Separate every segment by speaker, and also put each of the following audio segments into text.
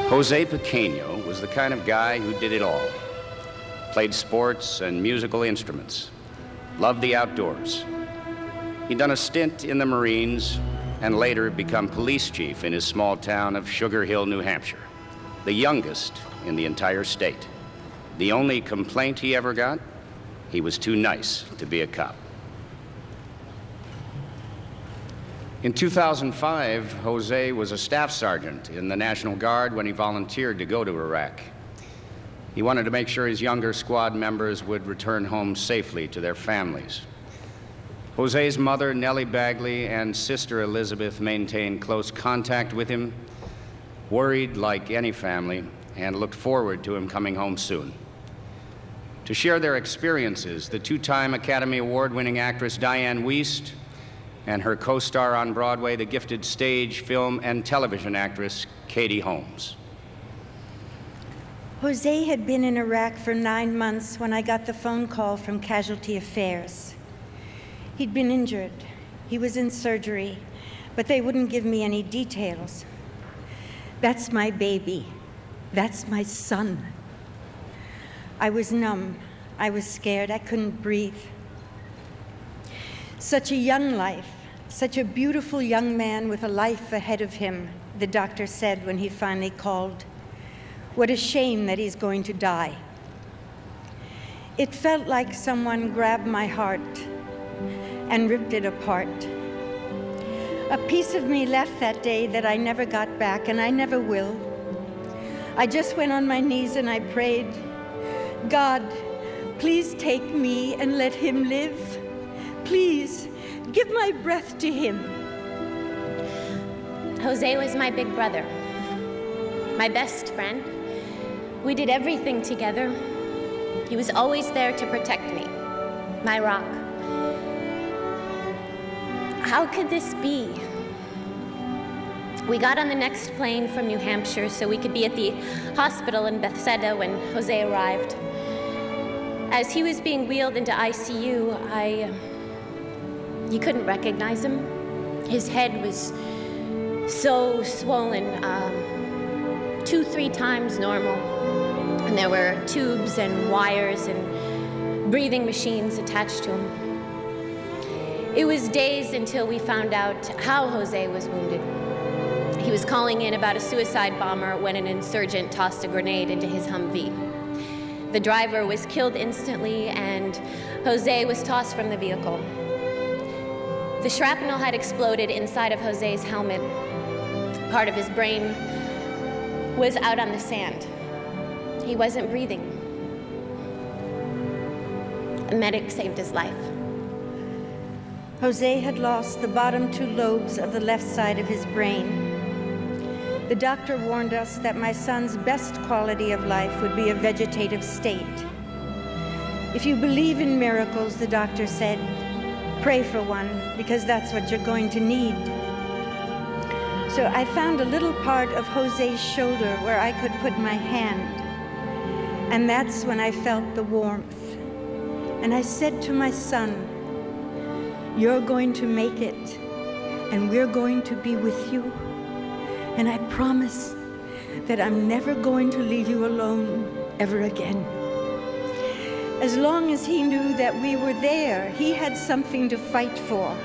Speaker 1: Jose Pequeno was the kind of guy who did it all. Played sports and musical instruments, loved the outdoors. He'd done a stint in the Marines and later become police chief in his small town of Sugar Hill, New Hampshire, the youngest in the entire state. The only complaint he ever got, he was too nice to be a cop. In 2005, Jose was a staff sergeant in the National Guard when he volunteered to go to Iraq. He wanted to make sure his younger squad members would return home safely to their families. Jose's mother, Nellie Bagley, and sister Elizabeth maintained close contact with him, worried like any family, and looked forward to him coming home soon. To share their experiences, the two-time Academy Award-winning actress Dianne and her co-star on Broadway, the gifted stage, film, and television actress Katie Holmes.
Speaker 2: Jose had been in Iraq for 9 months when I got the phone call from Casualty Affairs. He'd been injured. He was in surgery, but they wouldn't give me any details. That's my baby. That's my son. I was numb. I was scared. I couldn't breathe. Such a young life, such a beautiful young man with a life ahead of him, the doctor said when he finally called. What a shame that he's going to die. It felt like someone grabbed my heart and ripped it apart. A piece of me left that day that I never got back, and I never will. I just went on my knees and I prayed, God, please take me and let him live. Please, give my breath to him.
Speaker 3: Jose was my big brother, my best friend. We did everything together. He was always there to protect me, my rock. How could this be? We got on the next plane from New Hampshire so we could be at the hospital in Bethesda when Jose arrived. As he was being wheeled into ICU, you couldn't recognize him. His head was so swollen, 2-3 times normal. And there were tubes and wires and breathing machines attached to him. It was days until we found out how Jose was wounded. He was calling in about a suicide bomber when an insurgent tossed a grenade into his Humvee. The driver was killed instantly, and Jose was tossed from the vehicle. The shrapnel had exploded inside of Jose's helmet. Part of his brain was out on the sand. He wasn't breathing. A medic saved his life.
Speaker 2: Jose had lost the bottom 2 lobes of the left side of his brain. The doctor warned us that my son's best quality of life would be a vegetative state. If you believe in miracles, the doctor said, pray for one, because that's what you're going to need. So I found a little part of Jose's shoulder where I could put my hand. And that's when I felt the warmth. And I said to my son, you're going to make it, and we're going to be with you. And I promise that I'm never going to leave you alone ever again. As long as he knew that we were there, he had something to fight for.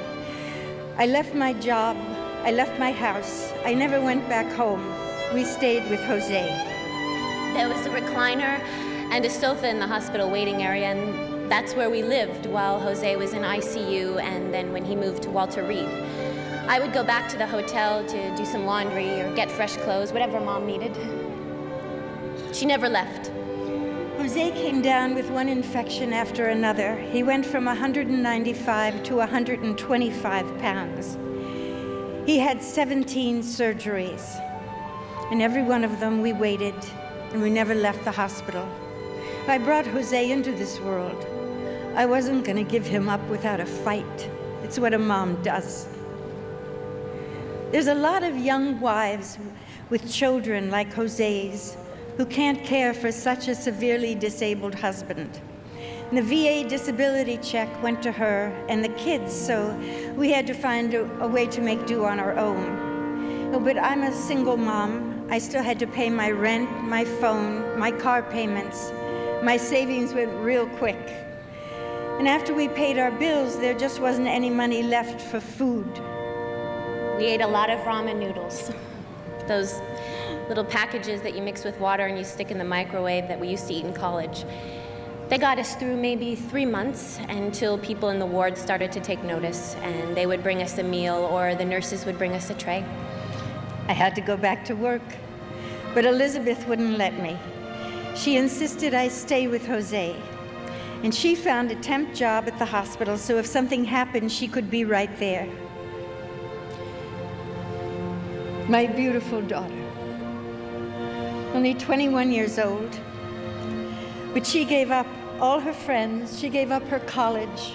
Speaker 2: I left my job, I left my house. I never went back home. We stayed with Jose.
Speaker 3: There was a recliner and a sofa in the hospital waiting area, and that's where we lived while Jose was in ICU and then when he moved to Walter Reed. I would go back to the hotel to do some laundry or get fresh clothes, whatever Mom needed. She never left.
Speaker 2: Jose came down with one infection after another. He went from 195 to 125 pounds. He had 17 surgeries, and every one of them we waited, and we never left the hospital. I brought Jose into this world. I wasn't going to give him up without a fight. It's what a mom does. There's a lot of young wives with children like Jose's who can't care for such a severely disabled husband. And the VA disability check went to her and the kids, so we had to find a way to make do on our own. Oh, but I'm a single mom. I still had to pay my rent, my phone, my car payments. My savings went real quick. And after we paid our bills, there just wasn't any money left for food.
Speaker 3: We ate a lot of ramen noodles. Those little packages that you mix with water and you stick in the microwave that we used to eat in college. They got us through maybe 3 months until people in the ward started to take notice, and they would bring us a meal or the nurses would bring us a tray.
Speaker 2: I had to go back to work, but Elizabeth wouldn't let me. She insisted I stay with Jose, and she found a temp job at the hospital, so if something happened, she could be right there. My beautiful daughter, only 21 years old, but she gave up all her friends, she gave up her college,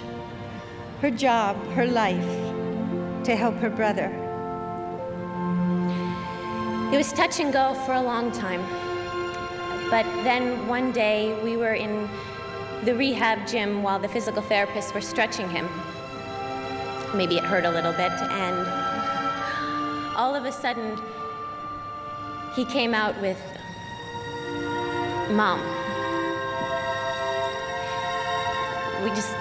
Speaker 2: her job, her life, to help her brother.
Speaker 3: It was touch and go for a long time. But then one day we were in the rehab gym while the physical therapists were stretching him. Maybe it hurt a little bit, and all of a sudden he came out with, "Mom." We just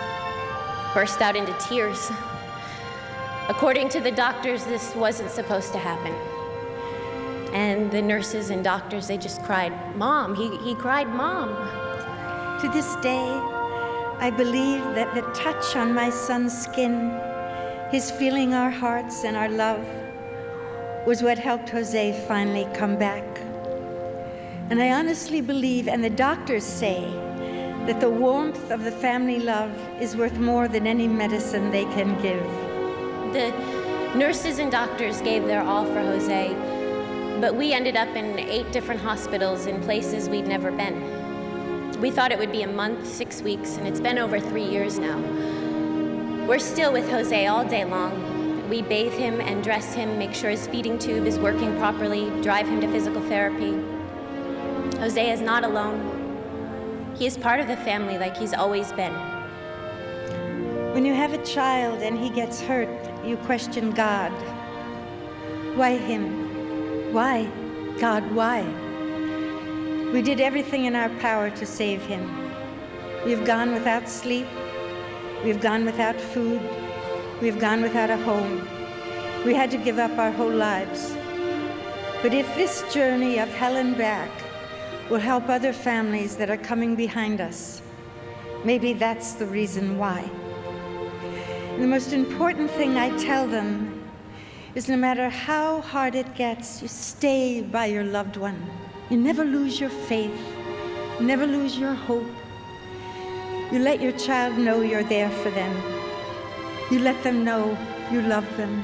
Speaker 3: burst out into tears. According to the doctors, this wasn't supposed to happen. And the nurses and doctors, they just cried, "Mom." He cried, "Mom."
Speaker 2: To this day, I believe that the touch on my son's skin, his feeling our hearts and our love, was what helped Jose finally come back. And I honestly believe, and the doctors say, that the warmth of the family love is worth more than any medicine they can give.
Speaker 3: The nurses and doctors gave their all for Jose, but we ended up in 8 different hospitals in places we'd never been. We thought it would be a month, 6 weeks, and it's been over 3 years now. We're still with Jose all day long. We bathe him and dress him, make sure his feeding tube is working properly, drive him to physical therapy. Jose is not alone. He is part of the family like he's always been.
Speaker 2: When you have a child and he gets hurt, you question God. Why him? Why? God, why? We did everything in our power to save him. We've gone without sleep. We've gone without food. We've gone without a home. We had to give up our whole lives. But if this journey of hell and back will help other families that are coming behind us, maybe that's the reason why. And the most important thing I tell them is no matter how hard it gets, you stay by your loved one. You never lose your faith, never lose your hope. You let your child know you're there for them. You let them know you love them.